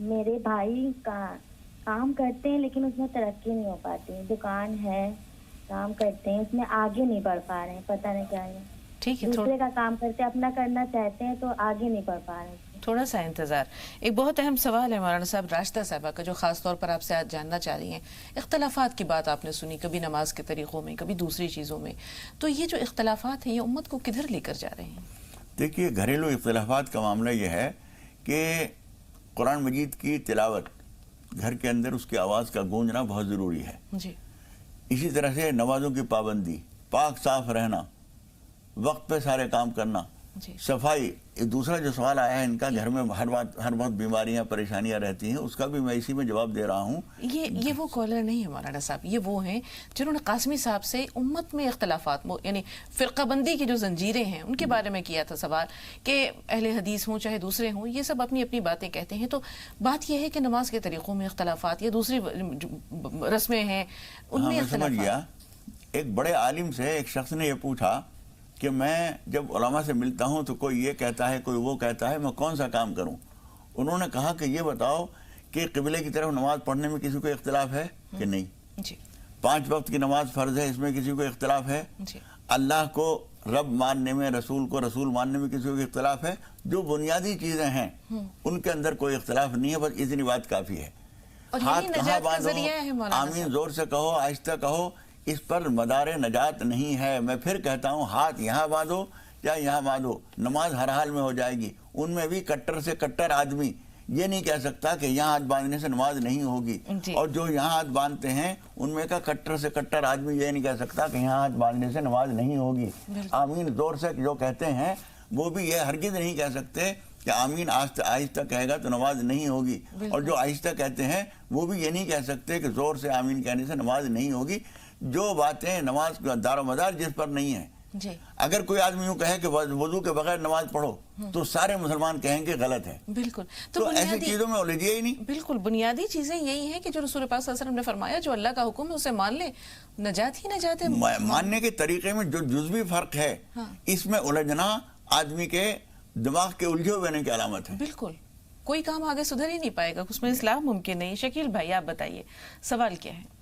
میرے بھائی کام کرتے ہیں لیکن اس میں ترقی نہیں ہو پاتی. دکان ہے, کام کرتے ہیں, اس میں آگے نہیں بڑھ پا رہے ہیں, پتہ نہیں کیا ہے. ٹھیک ہے, دوسرے کا کام کرتے ہیں, اپنا کرنا چاہتے ہیں تو آگے نہیں بڑھ پا رہے ہیں. تھوڑا سا انتظار. ایک بہت اہم سوال ہے مولانا صاحب راشدہ صاحبہ کا, جو خاص طور پر آپ سے آج جاننا چاہ رہی ہیں. اختلافات کی بات آپ نے سنی, کبھی نماز کے طریقوں میں, کبھی دوسری چیزوں میں, تو یہ جو اختلافات ہیں یہ امت کو کدھر لے کر جا رہے ہیں؟ دیکھیے, گھریلو اختلافات کا معاملہ یہ ہے کہ قرآن مجید کی تلاوت گھر کے اندر اس کی آواز کا گونجنا بہت ضروری ہے. جی. اسی طرح سے نمازوں کی پابندی, پاک صاف رہنا, وقت پہ سارے کام کرنا, صفائی. دوسرا جو سوال آیا ہے ان کا, گھر میں ہر وقت بیماریاں پریشانیاں رہتی ہیں, اس کا بھی میں اسی میں جواب دے رہا ہوں. یہ وہ کالر نہیں ہے مولانا صاحب, یہ وہ ہیں جنہوں نے قاسمی صاحب سے امت میں اختلافات یعنی فرقہ بندی کی جو زنجیریں ہیں ان کے بارے میں کیا تھا سوال, کہ اہل حدیث ہوں چاہے دوسرے ہوں, یہ سب اپنی اپنی باتیں کہتے ہیں. تو بات یہ ہے کہ نماز کے طریقوں میں اختلافات یا دوسری رسمیں ہیں ان میں اختلافات. سمجھ گیا. ایک بڑے عالم سے ایک شخص نے یہ پوچھا کہ میں جب علماء سے ملتا ہوں تو کوئی یہ کہتا ہے کوئی وہ کہتا ہے, میں کون سا کام کروں؟ انہوں نے کہا کہ یہ بتاؤ کہ قبلے کی طرف نماز پڑھنے میں کسی کو اختلاف ہے کہ نہیں؟ 5 وقت کی نماز فرض ہے, اس میں کسی کو اختلاف ہے؟ اللہ کو رب ماننے میں, رسول کو رسول ماننے میں کسی کو اختلاف ہے؟ جو بنیادی چیزیں ہیں ان کے اندر کوئی اختلاف نہیں ہے, بس اتنی بات کافی ہے. ہاتھ کہاں باندھو, آمین زور سے کہو, آہستہ کہو, اس پر مدار نجات نہیں ہے. میں پھر کہتا ہوں, ہاتھ یہاں باندھو یا یہاں باندھو, نماز ہر حال میں ہو جائے گی. ان میں بھی کٹر سے کٹر آدمی یہ نہیں کہہ سکتا کہ یہاں ہاتھ باندھنے سے نماز نہیں ہوگی, اور جو یہاں ہاتھ باندھتے ہیں ان میں کا کٹر سے کٹر آدمی یہ نہیں کہہ سکتا کہ یہاں ہاتھ باندھنے سے نماز نہیں ہوگی. آمین زور سے جو کہتے ہیں وہ بھی یہ ہرگز نہیں کہہ سکتے کہ آمین آہستہ کہے گا تو نماز نہیں ہوگی, اور جو آہستہ کہتے ہیں وہ بھی یہ نہیں کہہ سکتے کہ زور سے آمین کہنے سے نماز نہیں ہوگی. جو باتیں نماز کا دار و مدار جس پر نہیں ہے. اگر کوئی آدمی یوں کہے کہ وضو کے بغیر نماز پڑھو تو سارے مسلمان کہیں گے غلط ہے. بالکل. تو ایسی چیزوں میں الجھیے ہی نہیں. بالکل بنیادی چیزیں یہی ہیں کہ جو رسول پاک صلی اللہ علیہ وسلم نے فرمایا, جو اللہ کا حکم ہے اسے مان لیں, نجات ہی نجات ہے. ماننے کے طریقے میں جو جزوی فرق ہے اس میں الجھنا آدمی کے دماغ کے الجھے ہونے کی علامت ہے. بالکل. کوئی کام آگے سدھر ہی نہیں پائے گا, اس میں اصلاح ممکن نہیں. شکیل بھائی آپ بتائیے سوال کیا ہے؟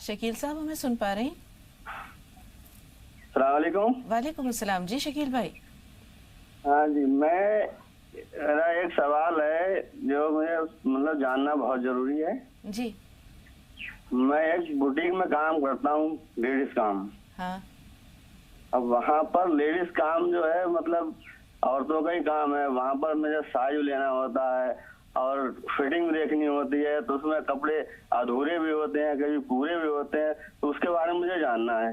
شکیل صاحب ہمیں سن پا رہے ہیں؟ السلام علیکم. وعلیکم السلام. جی شکیل بھائی. ہاں جی, میرا ایک سوال ہے جو مجھے مطلب جاننا بہت ضروری ہے. جی. میں ایک بوٹیک میں کام کرتا ہوں, لیڈیز کام. ہاں. اب وہاں پر لیڈیز کام جو ہے مطلب عورتوں کا ہی کام ہے. وہاں پر مجھے سائز لینا ہوتا ہے اور فٹنگ دیکھنی ہوتی ہے, تو اس میں کپڑے ادھورے بھی ہوتے ہیں, کبھی پورے بھی ہوتے ہیں, تو اس کے بارے میں مجھے جاننا ہے.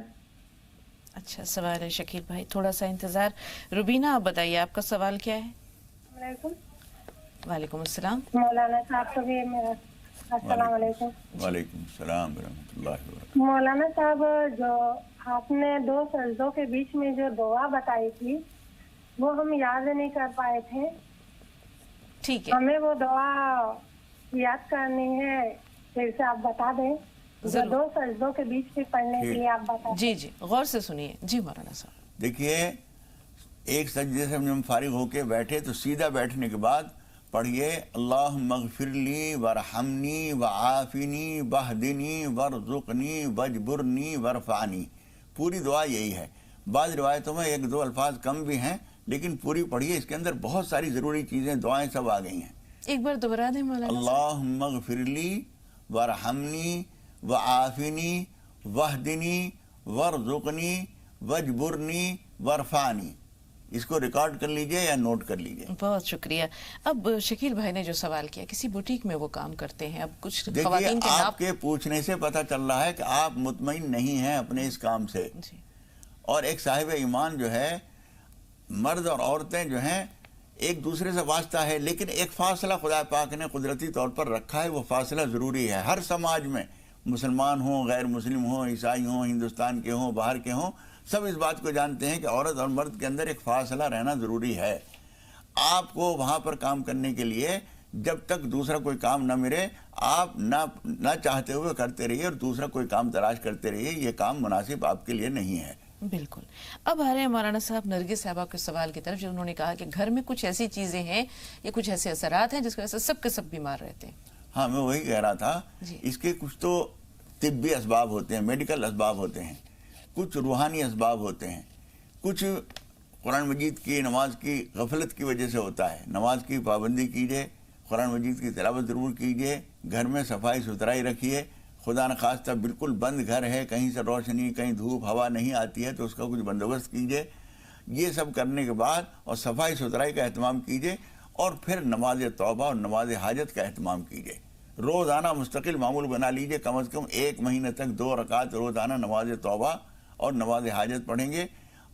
اچھا سوال ہے شکیل بھائی, تھوڑا سا انتظار. روبینہ آپ بتائیے آپ کا سوال کیا ہے؟ وعلیکم السلام. مولانا صاحب کو بھی میرا السلام علیکم. وعلیکم السلام ورحمۃ اللہ وبرکاتہ. مولانا صاحب, جو آپ نے 2 سجدوں کے بیچ میں جو دعا بتائی تھی وہ ہم یاد نہیں کر پائے تھے. ٹھیک ہے, ہمیں وہ دعا یاد کرنی ہے, پھر سے آپ بتا دیں. 2 سجدوں کے بیچ میں پڑھنے کے لیے آپ بتا. جی جی غور سے سنیے. جی مولانا صاحب. دیکھیے, ایک سجدے سے ہم فارغ ہو کے بیٹھے تو سیدھا بیٹھنے کے بعد پڑھیے اللہم اغفر لی ورحمنی وعافنی واہدنی وارزقنی واجبرنی وارفعنی. پوری دعا یہی ہے. بعض روایتوں میں 1-2 الفاظ کم بھی ہیں, لیکن پوری پڑھیے, اس کے اندر بہت ساری ضروری چیزیں دعائیں سب آ گئی ہیں. ایک بار دوبارہ دیں مولانا. اللہم اغفر لی ورحمنی وعافنی واہدنی وارزقنی واجبرنی وارفعنی. اس کو ریکارڈ کر لیجئے یا نوٹ کر لیجئے. بہت شکریہ. اب شکیل بھائی نے جو سوال کیا, کسی بوٹیک میں وہ کام کرتے ہیں, اب کچھ خواتین کے آپ کے پوچھنے سے پتہ چل رہا ہے کہ آپ مطمئن نہیں ہیں اپنے اس کام سے. اور ایک صاحب ایمان جو ہے, مرد اور عورتیں جو ہیں ایک دوسرے سے واسطہ ہے, لیکن ایک فاصلہ خدا پاک نے قدرتی طور پر رکھا ہے. وہ فاصلہ ضروری ہے. ہر سماج میں مسلمان ہوں, غیر مسلم ہوں, عیسائی ہوں, ہندوستان کے ہوں, باہر کے ہوں, سب اس بات کو جانتے ہیں کہ عورت اور مرد کے اندر ایک فاصلہ رہنا ضروری ہے. آپ کو وہاں پر کام کرنے کے لیے جب تک دوسرا کوئی کام نہ ملے, آپ نہ چاہتے ہوئے کرتے رہیے اور دوسرا کوئی کام تلاش کرتے رہیے. یہ کام مناسب آپ کے لیے نہیں ہے. بالکل. اب آ رہے ہیں مولانا صاحب نرگس صاحبہ کے سوال کی طرف، جو انہوں نے کہا کہ گھر میں کچھ ایسی چیزیں ہیں یا کچھ ایسے اثرات ہیں جس کی وجہ سے سب کے سب بیمار رہتے ہیں. ہاں میں وہی کہہ رہا تھا، اس کے کچھ تو طبی اسباب ہوتے ہیں، میڈیکل اسباب ہوتے ہیں، کچھ روحانی اسباب ہوتے ہیں، کچھ قرآن مجید کی نماز کی غفلت کی وجہ سے ہوتا ہے. نماز کی پابندی کیجیے، قرآن مجید کی تلاوت ضرور کیجیے، گھر میں صفائی ستھرائی رکھیے. خدا نخواستہ بالکل بند گھر ہے، کہیں سے روشنی، کہیں دھوپ ہوا نہیں آتی ہے تو اس کا کچھ بندوبست کیجیے. یہ سب کرنے کے بعد اور صفائی ستھرائی کا اہتمام کیجیے، اور پھر نماز توبہ اور نماز حاجت کا اہتمام کیجیے. روزانہ مستقل معمول بنا لیجیے، کم از کم 1 مہینے تک 2 رکعت روزانہ نماز توبہ اور نماز حاجت پڑھیں گے.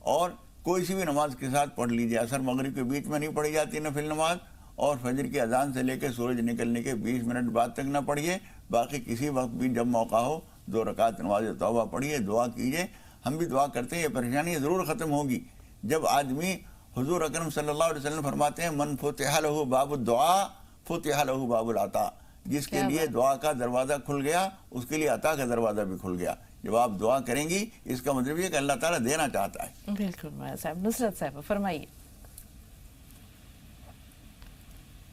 اور کوئی سی بھی نماز کے ساتھ پڑھ لیجیے. عصر مغرب کے بیچ میں نہیں پڑھی جاتی نفل نماز، اور فجر کی اذان سے لے کے سورج نکلنے کے 20 منٹ بعد تک نہ پڑھیے. باقی کسی وقت بھی جب موقع ہو 2 رکعت نماز توبہ پڑھیے، دعا کیجیے. ہم بھی دعا کرتے ہیں یہ پریشانی ضرور ختم ہوگی جب آدمی، حضور اکرم صلی اللہ علیہ وسلم فرماتے ہیں من فتح لہ باب الدعاء فتح لہ باب العطاء. جس کے لیے دعا کا دروازہ کھل گیا اس کے لیے عطا کا دروازہ بھی کھل گیا. جب آپ دعا کریں گی اس کا مطلب یہ کہ اللہ تعالیٰ دینا چاہتا ہے. بالکل مولانا صاحب. نصرت صاحبہ فرمائیے.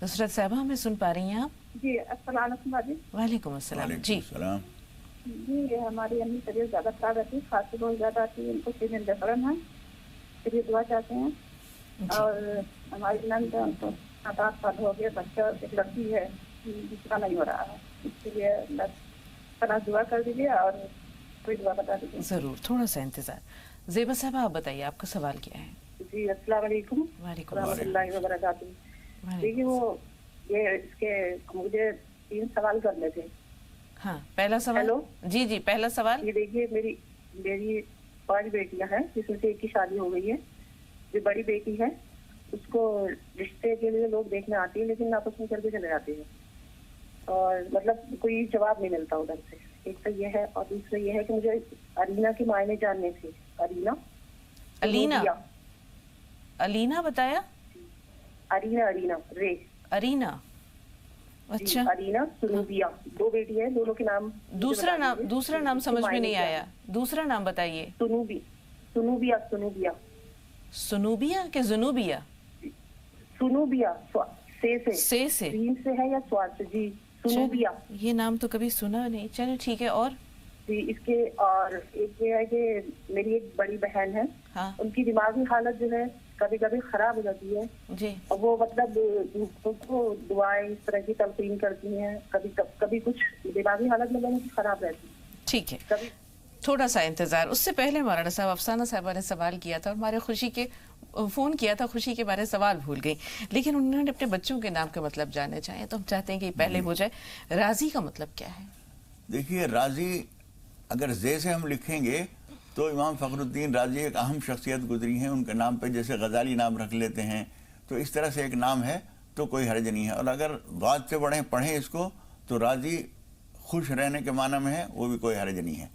نصرت صاحبہ ہمیں سن پا رہی ہیں آپ؟ جی السلام علیکم. وعلیکم السلام. جی جی ہماری امی طبیعت زیادہ خراب رہتی ہے، کھانسی بہت زیادہ آتی ہے، ان کو سیزن ڈفرن ہے، پھر یہ دعا چاہتے ہیں. اور ہماری نند ان کو 7-8 سال ہو گئے، بچہ ایک لڑکی ہے، دوسرا نہیں ہو رہا ہے، اس کے لیے اللہ دعا کر دیجیے اور کوئی دعا بتا دیجیے. ضرور، تھوڑا سا انتظار. زیبا صاحبہ آپ بتائیے آپ کا سوال کیا ہے؟ جی السلام علیکم ورحمۃ اللہ وبرکاتہ. دیکھیے وہ یہ اس کے مجھے 3 سوال کرنے تھے. ہاں پہلا سوال. جی جی پہلا سوال. یہ دیکھیے میری 5 بیٹیاں ہیں جس میں سے ایک کی شادی ہو گئی ہے. جو بڑی بیٹی ہے اس کو رشتے کے لیے لوگ دیکھنے آتے ہیں لیکن ناپسند میں کر کے چلے جاتے ہیں اور مطلب کوئی جواب نہیں ملتا ادھر سے. ایک تو یہ ہے اور دوسرا یہ ہے کہ مجھے ارینا کے معنی جاننے تھے. الینا بتایا. ارینا رے ارینا. اچھا. ارینا سنوبیا 2 بیٹی ہے، دونوں کے نام. دوسرا نام سمجھ میں نہیں آیا. دوسرا نام بتائیے. سنوبیا. سنوبیا کہ جنوبیا؟ سنوبیا سے ہے یا سواد سے. جی سنوبیا. یہ نام تو کبھی سنا نہیں. چلو ٹھیک ہے. اور جی اس کے اور ایک یہ ہے کہ میری ایک بڑی بہن ہے، ان کی دماغی حالت جو ہے کبھی کبھی خراب ہو جاتی ہے جی. اور وہ مطلب دوسروں کو دعائیں اس طرح کی تلقین کرتی ہیں. کبھی کچھ دماغی حالت میں خراب رہتی ہے. ٹھیک ہے تھوڑا سا انتظار. اس سے پہلے مولانا صاحب افسانہ صاحبہ نے سوال کیا تھا اور ہمارے خوشی کے فون کیا تھا، خوشی کے بارے سوال بھول گئی، لیکن انہوں نے اپنے بچوں کے نام کا مطلب جاننا چاہے تو ہم چاہتے ہیں کہ یہ پہلے ہو جائے. راضی کا مطلب کیا ہے؟ دیکھیے راضی اگر زے سے ہم لکھیں گے تو امام فخر الدین رازی ایک اہم شخصیت گزری ہیں، ان کے نام پہ جیسے غزالی نام رکھ لیتے ہیں تو اس طرح سے ایک نام ہے تو کوئی حرج نہیں ہے. اور اگر بعد سے پڑھیں اس کو تو راضی خوش رہنے کے معنی میں ہے، وہ بھی کوئی حرج نہیں ہے.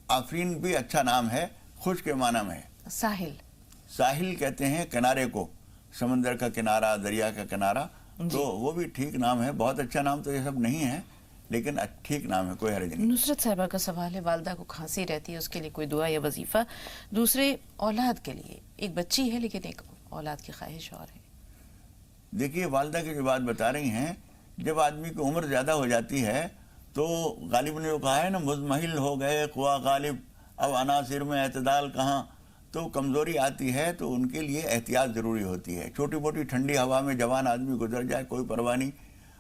آفرین بھی اچھا نام ہے، خوش کے معنی میں ہے. ساحل کہتے ہیں کنارے کو، سمندر کا کنارہ، دریا کا کنارہ، تو وہ بھی ٹھیک نام ہے. بہت اچھا نام تو یہ سب نہیں ہے لیکن ٹھیک نام ہے، کوئی حرج نہیں. نصرت صاحبہ کا سوال ہے، والدہ کو کھانسی رہتی ہے، اس کے لیے کوئی دعا یا وظیفہ. دوسرے اولاد کے لیے، ایک بچی ہے لیکن ایک اولاد کی خواہش اور ہے. دیکھیے والدہ کی جو بات بتا رہی ہیں، جب آدمی کی عمر زیادہ ہو جاتی ہے تو غالب نے جو کہا ہے نا مزمحل ہو گئے قوا غالب، اب عناصر میں اعتدال کہاں، تو کمزوری آتی ہے تو ان کے لیے احتیاط ضروری ہوتی ہے. چھوٹی موٹی ٹھنڈی ہوا میں جوان آدمی گزر جائے کوئی پرواہ نہیں،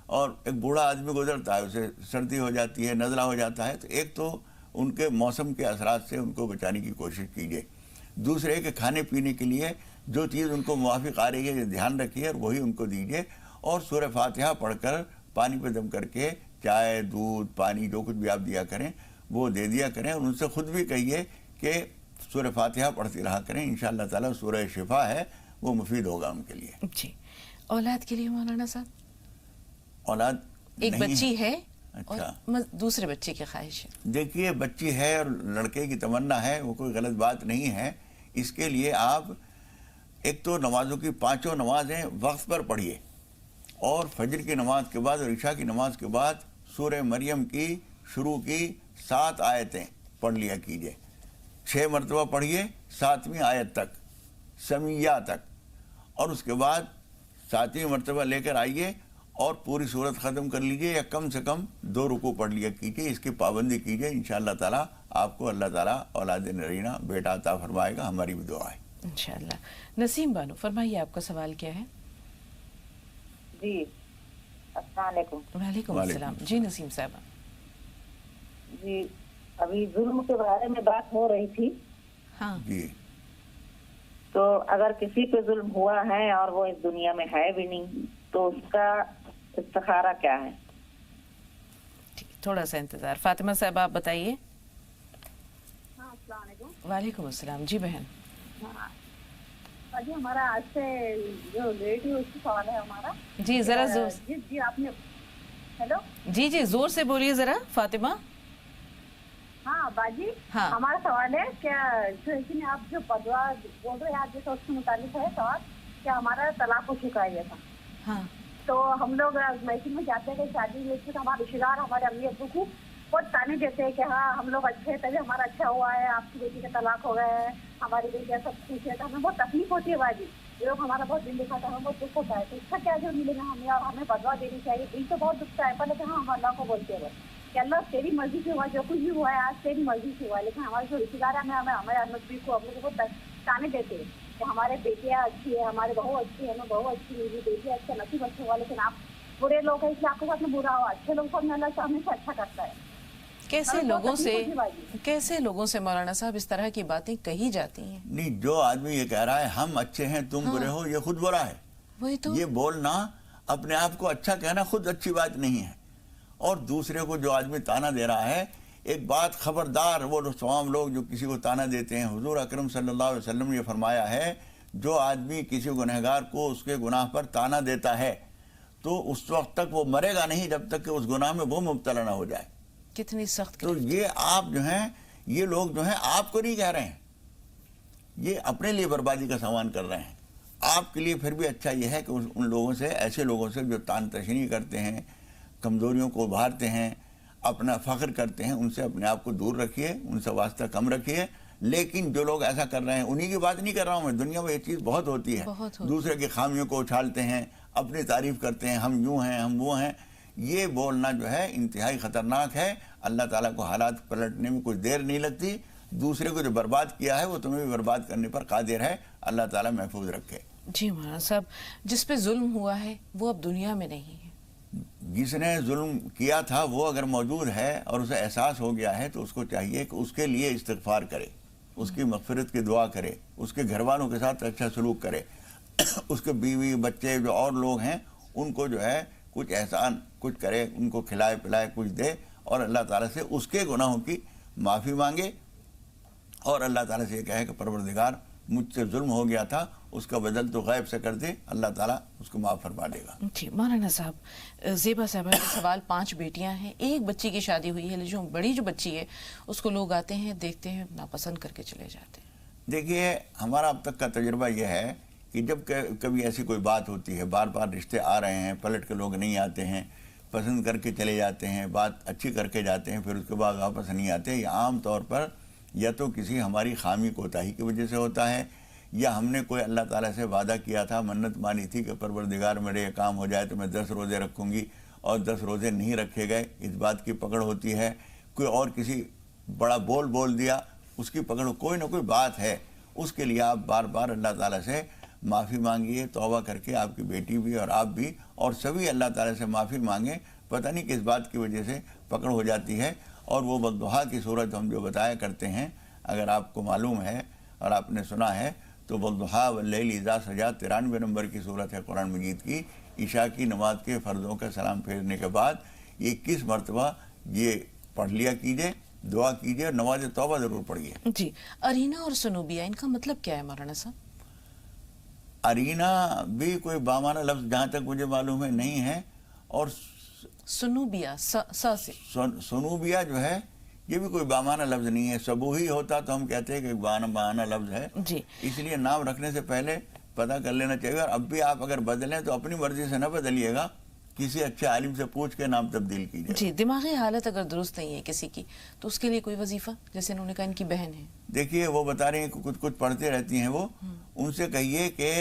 اور ایک بوڑھا آدمی گزرتا ہے اسے سردی ہو جاتی ہے، نزلہ ہو جاتا ہے، تو ایک تو ان کے موسم کے اثرات سے ان کو بچانے کی کوشش کیجیے. دوسرے کہ کھانے پینے کے لیے جو چیز ان کو موافق آ رہی ہے یہ دھیان رکھیے اور وہی ان کو دیجیے. اور سورہ فاتحہ پڑھ کر پانی پہ دم کر کے چائے، دودھ، پانی جو کچھ بھی آپ دیا کریں وہ دے دیا کریں. اور ان سے خود بھی کہیے کہ سورہ فاتحہ پڑھتی رہا کریں، انشاءاللہ تعالیٰ سورہ شفا ہے وہ مفید ہوگا ان کے لیے. جی اولاد کے لیے مولانا صاحب؟ اولاد ایک بچی ہے اچھا اور دوسرے بچے کی خواہش ہے. دیکھیے بچی ہے اور لڑکے کی تمنا ہے، وہ کوئی غلط بات نہیں ہے. اس کے لیے آپ ایک تو نمازوں کی 5 نمازیں وقت پر پڑھیے، اور فجر کی نماز کے بعد اور عشاء کی نماز کے بعد سورہ مریم کی شروع کی 7 آیتیں پڑھ لیا کیجیے. 6 مرتبہ پڑھیے 7ویں آیت تک، سمیہ تک، اور اس کے بعد 7ویں مرتبہ لے کر آئیے اور پوری صورت ختم کر لیجئے، یا کم سے کم 2 رکوع پڑھ لیا کیجئے. اس کی پابندی کیجئے، انشاءاللہ تعالیٰ آپ کو اللہ تعالیٰ اولاد نرینہ بیٹا عطا فرمائے گا. ہماری بھی دعا ہے انشاءاللہ. نسیم بانو فرمائیے، آپ کا سوال کیا ہے؟ جی السلام علیکم. وعلیکم السلام. جی نسیم صاحبہ. جی ابھی ظلم کے بارے میں بات ہو رہی تھی. ہاں جی. تو اگر کسی پہ ظلم ہوا ہے اور وہ اس دنیا میں ہے بھی نہیں تو اس کا استخارہ کیا ہے؟ تھوڑا سا انتظار. فاطمہ صاحب آپ بتائیے. ہاں السلام علیکم. وعلیکم السلام. جی بہن. جی ہمارا آج سے جو لیٹ ہے اس کا سوال ہے ہمارا. جی ذرا زور. جی آپ نے ہیلو. جی جی زور سے بولیے ذرا فاطمہ. ہاں باجی ہاں ہمارا سوال ہے کیا آپ جو بدوا بول رہے ہیں آج جیسا اس کے متعلق ہے سوال کیا ہمارا طلاق ہو چکا ہے جیسا. ہاں تو ہم لوگ محفل میں جاتے ہیں شادی میں تو ہمارے رشتے دار ہمارے امی ابو کو بہت تانے دیتے ہیں کہ ہاں ہم لوگ اچھے تبھی ہمارا اچھا ہوا ہے، آپ کی بیٹی کا طلاق ہو گیا ہے، ہماری بیٹی کا سب کچھ ہے. تو ہمیں بہت تکلیف ہوتی ہے باجی. لوگ ہمارا بہت دل دکھاتا ہے، ہمیں بہت دکھ ہوتا ہے. تو اس کا کیا جو ملے گا ہمیں اور ہمیں بدوا دینی چاہیے. دل تو بہت دکھتا ہے پر لیکن ہم اللہ کو بولتے ہیں کہ اللہ تیری مرضی سے ہوا، جو کچھ بھی ہوا ہے آج تیری مرضی سے ہوا ہے. لیکن ہمارے جو رشتے دار ہیں ہمارے امی کو ہم لوگ کو بہت تانے دیتے ہیں کہ ہمارے بیٹیاں اچھی ہے، ہمارے بہو اچھی ہے، ہمیں بہو اچھی ملی، بیٹی اچھا نصیب اچھا ہوا. لیکن آپ برے لوگ ہیں اس لیے آپ کے ساتھ میں برا ہوا. اچھے لوگ کو اللہ سے ہمیشہ اچھا کرتا ہے. کیسے لوگوں سے مولانا صاحب اس طرح کی باتیں کہی جاتی ہیں؟ نہیں، جو آدمی یہ کہہ رہا ہے ہم اچھے ہیں تم برے ہو، یہ خود برا ہے. وہی تو یہ بولنا، اپنے آپ کو اچھا کہنا خود اچھی بات نہیں ہے. اور دوسرے کو جو آدمی تانا دے رہا ہے، ایک بات خبردار، وہ تمام لوگ جو کسی کو تانا دیتے ہیں، حضور اکرم صلی اللہ علیہ وسلم نے یہ فرمایا ہے جو آدمی کسی گنہگار کو اس کے گناہ پر تانا دیتا ہے تو اس وقت تک وہ مرے گا نہیں جب تک کہ اس گناہ میں وہ مبتلا نہ ہو جائے. کتنی سخت. تو یہ آپ جو ہیں، یہ لوگ جو ہیں آپ کو نہیں کہہ رہے ہیں، یہ اپنے لیے بربادی کا سامان کر رہے ہیں. آپ کے لیے پھر بھی اچھا یہ ہے کہ ان لوگوں سے، ایسے لوگوں سے جو تان تشنی کرتے ہیں، کمزوریوں کو ابھارتے ہیں، اپنا فخر کرتے ہیں، ان سے اپنے آپ کو دور رکھیے، ان سے واسطہ کم رکھیے. لیکن جو لوگ ایسا کر رہے ہیں انہی کی بات نہیں کر رہا ہوں میں. دنیا میں یہ چیز بہت ہوتی ہے، دوسرے کی خامیوں کو اچھالتے ہیں، اپنی تعریف کرتے ہیں، ہم یوں ہیں ہم وہ ہیں. یہ بولنا جو ہے انتہائی خطرناک ہے. اللہ تعالیٰ کو حالات پلٹنے میں کچھ دیر نہیں لگتی. دوسرے کو جو برباد کیا ہے وہ تمہیں بھی برباد کرنے پر قادر ہے. اللہ تعالیٰ محفوظ رکھے. جی مولانا صاحب، جس پہ ظلم ہوا ہے وہ اب دنیا میں نہیں ہے. جس نے ظلم کیا تھا وہ اگر موجود ہے اور اسے احساس ہو گیا ہے تو اس کو چاہیے کہ اس کے لیے استغفار کرے، اس کی مغفرت کی دعا کرے، اس کے گھر والوں کے ساتھ اچھا سلوک کرے، اس کے بیوی بچے جو اور لوگ ہیں ان کو جو ہے کچھ احسان کچھ کرے، ان کو کھلائے پلائے کچھ دے، اور اللہ تعالیٰ سے اس کے گناہوں کی معافی مانگے. اور اللہ تعالیٰ سے یہ کہے کہ پروردگار مجھ سے ظلم ہو گیا تھا، اس کا بدل تو غیب سے کر دے، اللہ تعالیٰ اس کو معاف فرما دے گا. جی مولانا صاحب، زیبا صاحبہ کا سوال، 5 بیٹیاں ہیں، ایک بچی کی شادی ہوئی ہے، جو بڑی جو بچی ہے اس کو لوگ آتے ہیں دیکھتے ہیں ناپسند کر کے چلے جاتے ہیں. دیکھیے ہمارا اب تک کا تجربہ یہ ہے کہ جب کبھی ایسی کوئی بات ہوتی ہے، بار بار رشتے آ رہے ہیں، پلٹ کے لوگ نہیں آتے ہیں، پسند کر کے چلے جاتے ہیں، بات اچھی کر کے جاتے ہیں، پھر اس کے بعد واپس نہیں آتے. یہ عام طور پر یا تو کسی ہماری خامی کوتاہی کی وجہ سے ہوتا ہے، یا ہم نے کوئی اللہ تعالیٰ سے وعدہ کیا تھا، منت مانی تھی کہ پروردگار میرے یہ کام ہو جائے تو میں 10 روزے رکھوں گی، اور 10 روزے نہیں رکھے گئے، اس بات کی پکڑ ہوتی ہے. کوئی اور کسی بڑا بول دیا، اس کی پکڑ، کوئی نہ کوئی بات ہے. اس کے لیے آپ بار بار اللہ تعالیٰ سے معافی مانگیے، توبہ کر کے آپ کی بیٹی بھی اور آپ بھی اور سبھی اللہ تعالیٰ سے معافی مانگیں. پتہ نہیں کس بات کی وجہ سے پکڑ ہو جاتی ہے. اور وہ بددعا کی صورت ہم جو بتایا کرتے ہیں، اگر آپ کو معلوم ہے اور آپ نے سنا ہے تو بددعا واللیل اذا سجا 93 نمبر کی صورت ہے قرآن مجید کی. عشاء کی نماز کے فرضوں کا سلام پھیرنے کے بعد 21 مرتبہ یہ پڑھ لیا کیجئے، دعا کیجئے اور نماز توبہ ضرور پڑھیے. جی ارینا اور سنوبیا، ان کا مطلب کیا ہے مولانا صاحب؟ ارینا بھی کوئی بامانہ لفظ جہاں تک مجھے معلوم ہے نہیں ہے، اور سنوبیا سنوبیا جو ہے یہ بھی کوئی بامانہ لفظ نہیں ہے. سبوہی ہوتا تو ہم کہتے ہیں کہ ایک بامانہ لفظ ہے. جی اس لیے نام رکھنے سے پہلے پتہ کر لینا چاہیے. اور اب بھی آپ اگر بدلیں تو اپنی مرضی سے نہ بدلیے گا، کسی اچھے عالم سے پوچھ کے نام تبدیل کیجیے. جی دماغی حالت اگر درست نہیں ہے کسی کی تو اس کے لیے کوئی وظیفہ، جیسے انہوں نے کہا ان کی بہن ہے دیکھیے وہ بتا رہی ہیں کہ کچھ پڑھتے رہتی ہیں وہ، ان سے کہیے کہ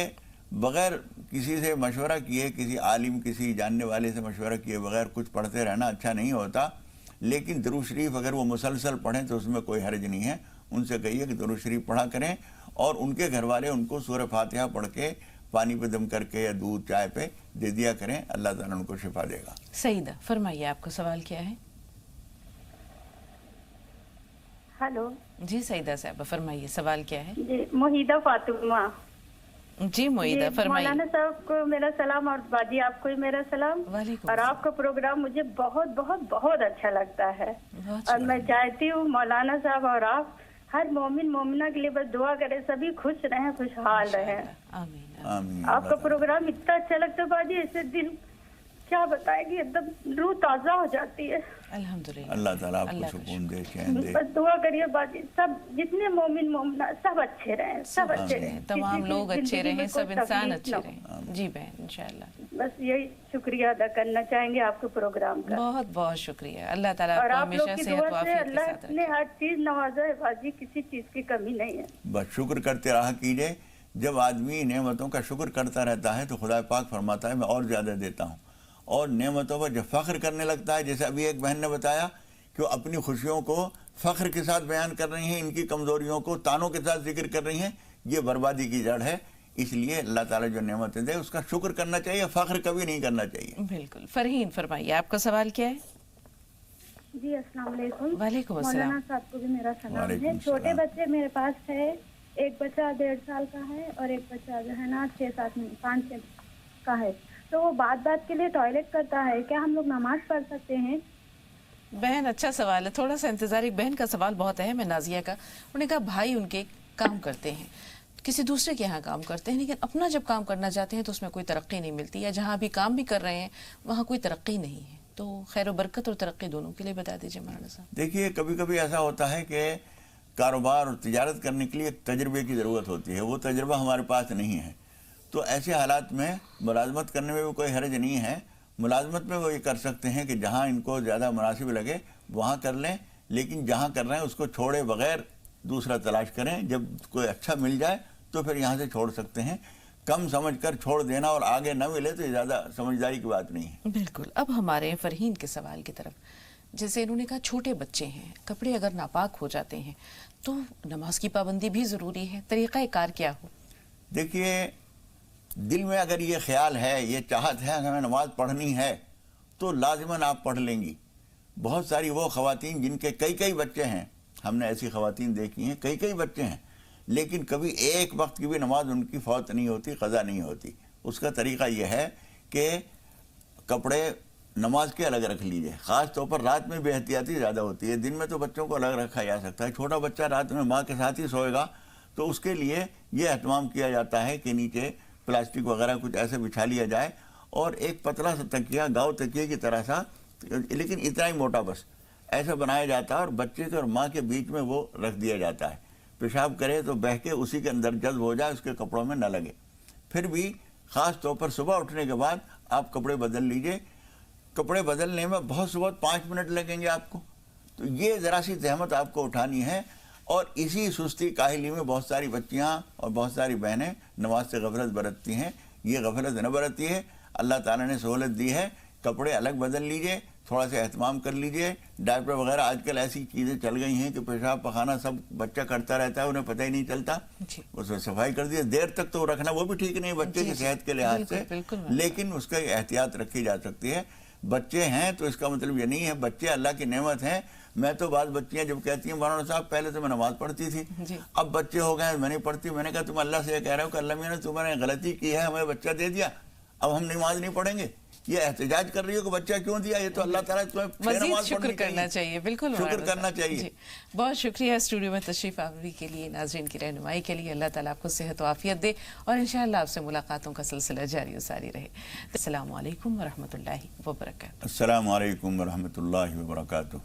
بغیر کسی سے مشورہ کیے، کسی عالم کسی جاننے والے سے مشورہ کیے بغیر کچھ پڑھتے رہنا اچھا نہیں ہوتا، لیکن درود شریف اگر وہ مسلسل پڑھیں تو اس میں کوئی حرج نہیں ہے. ان سے کہیے کہ درود شریف پڑھا کریں، اور ان کے گھر والے ان کو سورہ فاتحہ پڑھ کے پانی پہ دم کر کے یا دودھ چائے پہ دے دیا کریں، اللہ تعالیٰ ان کو شفا دے گا. سعیدہ فرمائیے آپ کا سوال کیا ہے؟ ہلو جی سعیدہ صاحبہ فرمائیے سوال کیا ہے؟ جی موحیدہ فاطمہ. جی موحیدہ فرمائیے. مولانا صاحب کو میرا سلام اور باجی آپ کو میرا سلام. اور آپ کا پروگرام مجھے بہت بہت بہت اچھا لگتا ہے، اور میں چاہتی ہوں مولانا صاحب اور آپ ہر مومن مومنہ کے لیے بس دعا کریں، سبھی خوش رہیں، خوشحال رہیں. آپ کا پروگرام اتنا اچھا لگتا ہے باجی، ایسے دل کیا بتائے گی، ایک دم روح تازہ ہو جاتی ہے. الحمدللہ اللہ تعالیٰ آپ کو سکون دے، چین دے. بس دعا کریے باجی، سب جتنے مومن مومنہ سب اچھے رہیں، سب اچھے رہیں، تمام لوگ اچھے رہیں، سب انسان اچھے رہیں. جی بہن انشاءاللہ. بس یہی شکریہ ادا کرنا چاہیں گے آپ کے پروگرام کا. بہت بہت شکریہ. اللہ تعالیٰ اور آپ کو آپ لوگ ہمیشہ کی صحت و دعا سے عافیت کے اللہ ساتھ نے رکھے. ہر چیز نوازا ہے باجی، کسی چیز کی کمی نہیں ہے. بس شکر کرتے رہا کیجئے. جب آدمی نعمتوں کا شکر کرتا رہتا ہے تو خدا پاک فرماتا ہے میں اور زیادہ دیتا ہوں. اور نعمتوں پر جب فخر کرنے لگتا ہے، جیسے ابھی ایک بہن نے بتایا کہ وہ اپنی خوشیوں کو فخر کے ساتھ بیان کر رہی ہیں، ان کی کمزوریوں کو تانوں کے ساتھ ذکر کر رہی ہیں، یہ بربادی کی جڑ ہے. اس لیے اللہ تعالیٰ جو نعمتیں دے اس کا شکر کرنا چاہیے، فخر کبھی نہیں کرنا چاہیے. بالکل. فرحین فرمائیے آپ کا سوال کیا ہے؟ جی السلام علیکم. وعلیکم السلام. مولانا صاحب کو بھی میرا سلام ہے. چھوٹے بچے میرے پاس ہے، ایک بچہ 1.5 سال کا ہے اور ایک بچہ جو ہے نا 5-6 کا ہے. تو وہ بات کے لیے ٹوائلٹ کرتا ہے، کیا ہم لوگ نماز پڑھ سکتے ہیں؟ بہن اچھا سوال ہے، تھوڑا سا انتظار. ایک بہن کا سوال بہت اہم ہے نازیہ کا. انہوں نے کہا بھائی ان کے کام کرتے ہیں، کسی دوسرے کے یہاں کام کرتے ہیں، لیکن اپنا جب کام کرنا چاہتے ہیں تو اس میں کوئی ترقی نہیں ملتی، یا جہاں بھی کام بھی کر رہے ہیں وہاں کوئی ترقی نہیں ہے. تو خیر و برکت اور ترقی دونوں کے لیے بتا دیجیے مولانا صاحب. دیکھیے کبھی کبھی ایسا ہوتا ہے کہ کاروبار اور تجارت کرنے کے لیے ایک تجربے کی ضرورت ہوتی ہے، وہ تجربہ ہمارے پاس نہیں ہے. تو ایسے حالات میں ملازمت کرنے میں بھی کوئی حرج نہیں ہے. ملازمت میں وہ یہ کر سکتے ہیں کہ جہاں ان کو زیادہ مناسب لگے وہاں کر لیں، لیکن جہاں کر رہے ہیں اس کو چھوڑے بغیر دوسرا تلاش کریں. جب کوئی اچھا مل جائے تو پھر یہاں سے چھوڑ سکتے ہیں. کم سمجھ کر چھوڑ دینا اور آگے نہ ملے تو یہ زیادہ سمجھداری کی بات نہیں ہے. بالکل. اب ہمارے فرحین کے سوال کی طرف. جیسے انہوں نے کہا چھوٹے بچے ہیں، کپڑے اگر ناپاک ہو جاتے ہیں تو نماز کی پابندی بھی ضروری ہے، طریقہ کار کیا ہو؟ دیکھیے دل میں اگر یہ خیال ہے، یہ چاہت ہے ہمیں نماز پڑھنی ہے تو لازماً آپ پڑھ لیں گی. بہت ساری وہ خواتین جن کے کئی بچے ہیں، ہم نے ایسی خواتین دیکھی ہیں، کئی بچے ہیں، لیکن کبھی ایک وقت کی بھی نماز ان کی فوت نہیں ہوتی، قضا نہیں ہوتی. اس کا طریقہ یہ ہے کہ کپڑے نماز کے الگ رکھ لیجئے. خاص طور پر رات میں بے احتیاطی زیادہ ہوتی ہے. دن میں تو بچوں کو الگ رکھا جا سکتا ہے. چھوٹا بچہ رات میں ماں کے ساتھ ہی سوئے گا تو اس کے لیے یہ اہتمام کیا جاتا ہے کہ نیچے پلاسٹک وغیرہ کچھ ایسے بچھا لیا جائے اور ایک پتلا سا تکیہ، گاؤں تکیے کی طرح سا، لیکن اتنا ہی موٹا بس ایسا بنایا جاتا ہے اور بچے کے اور ماں کے بیچ میں وہ رکھ دیا جاتا ہے. پیشاب کرے تو بہہ کے اسی کے اندر جذب ہو جائے، اس کے کپڑوں میں نہ لگے. پھر بھی خاص طور پر صبح اٹھنے کے بعد آپ کپڑے بدل لیجئے. کپڑے بدلنے میں بہت سے بہت 5 منٹ لگیں گے آپ کو. تو یہ ذرا سی زحمت آپ کو اٹھانی ہے. اور اسی سستی کاہلی میں بہت ساری بچیاں اور بہت ساری بہنیں نماز سے غفلت برتتی ہیں. یہ غفلت نہ برتی ہے. اللہ تعالیٰ نے سہولت دی ہے. کپڑے الگ بدل لیجئے، تھوڑا سا اہتمام کر لیجئے. ڈائپر وغیرہ آج کل ایسی چیزیں چل گئی ہیں کہ پیشاب پخانہ سب بچہ کرتا رہتا ہے، انہیں پتہ ہی نہیں چلتا. اس میں صفائی کر دیے. دیر تک تو رکھنا وہ بھی ٹھیک نہیں بچے کی صحت کے لحاظ سے، لیکن اس کا احتیاط رکھی جا سکتی ہے. بچے ہیں تو اس کا مطلب یہ نہیں ہے، بچے اللہ کی نعمت ہیں. میں تو بعض بچیاں جب کہتی ہیں مولانا صاحب پہلے تو میں نماز پڑھتی تھی، اب بچے ہو گئے میں نہیں پڑھتی. میں نے کہا تم اللہ سے یہ کہہ رہے ہو کہ اللہ میاں نے تمہیں غلطی کی ہے، ہمیں بچہ دے دیا، اب ہم نماز نہیں پڑھیں گے. یہ احتجاج کر رہی ہو کہ بچہ کیوں دیا؟ یہ تو اللہ تعالیٰ تمہیں مزید شکر کرنا چاہیے. بالکل شکر کرنا چاہیے. بہت شکریہ اسٹوڈیو میں تشریف آوری کے لیے، ناظرین کی رہنمائی کے لیے. اللہ تعالیٰ آپ کو صحت و عافیت دے اور انشاءاللہ آپ سے ملاقاتوں کا سلسلہ جاری و ساری رہے. السلام علیکم ورحمۃ اللہ وبرکاتہ. السلام علیکم ورحمۃ اللہ وبرکاتہ.